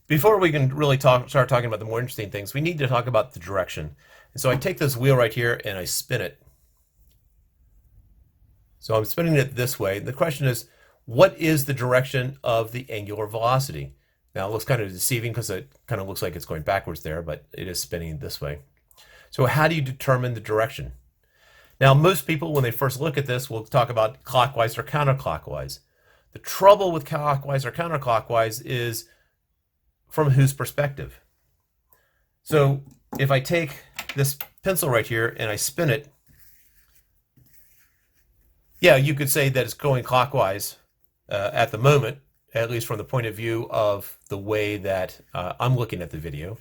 Before we can really start talking about the more interesting things, we need to talk about the direction. And so I take this wheel right here and I spin it. So I'm spinning it this way. The question is, what is the direction of the angular velocity? Now it looks kind of deceiving because it kind of looks like it's going backwards there, but it is spinning this way. So how do you determine the direction? Now most people, when they first look at this, will talk about clockwise or counterclockwise. The trouble with clockwise or counterclockwise is from whose perspective. So if I take this pencil right here and I spin it, yeah, you could say that it's going clockwise at the moment, at least from the point of view of the way that I'm looking at the video.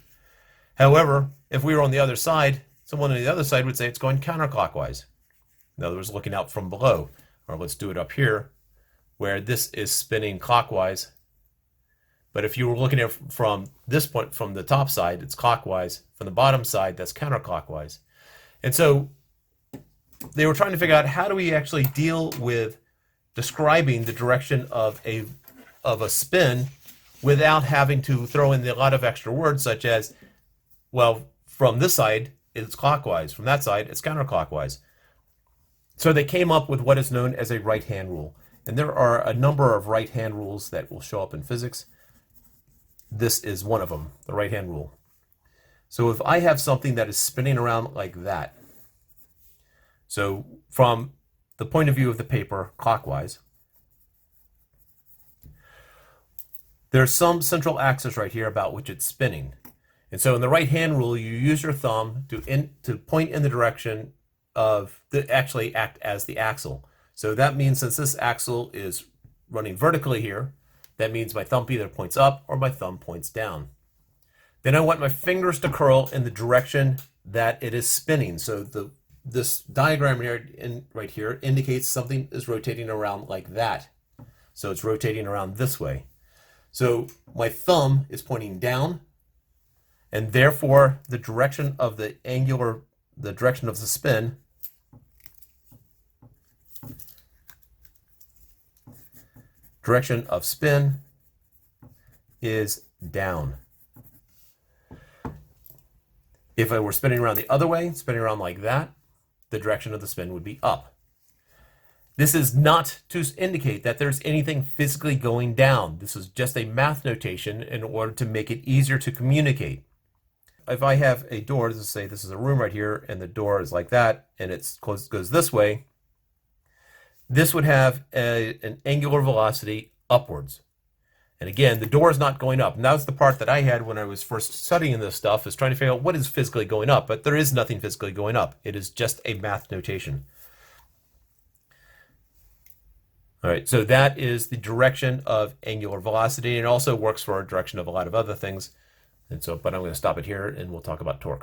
However, if we were on the other side, someone on the other side would say it's going counterclockwise. In other words, looking out from below. Or let's do it up here, where this is spinning clockwise. But if you were looking at it from this point, from the top side, it's clockwise. From the bottom side, that's counterclockwise. And so they were trying to figure out, how do we actually deal with describing the direction of a spin without having to throw in a lot of extra words, such as, well, from this side it's clockwise, from that side it's counterclockwise. So they came up with what is known as a right-hand rule. And there are a number of right-hand rules that will show up in physics. This is one of them, the right-hand rule. So if I have something that is spinning around like that, so from the point of view of the paper clockwise, there's some central axis right here about which it's spinning. And so in the right-hand rule, you use your thumb to point in the direction of actually act as the axle. So that means since this axle is running vertically here, that means my thumb either points up or my thumb points down. Then I want my fingers to curl in the direction that it is spinning. So this diagram here right here indicates something is rotating around like that. So it's rotating around this way. So my thumb is pointing down, and therefore the direction of the direction of the spin is down. If I were spinning around the other way, spinning around like that, the direction of the spin would be up. This is not to indicate that there's anything physically going down. This is just a math notation in order to make it easier to communicate. If I have a door, let's say this is a room right here, and the door is like that, and it goes this way, this would have an angular velocity upwards. And again, the door is not going up. And that was the part that I had when I was first studying this stuff, is trying to figure out what is physically going up. But there is nothing physically going up. It is just a math notation. All right, so that is the direction of angular velocity. And it also works for a direction of a lot of other things. And so, but I'm going to stop it here and we'll talk about torque.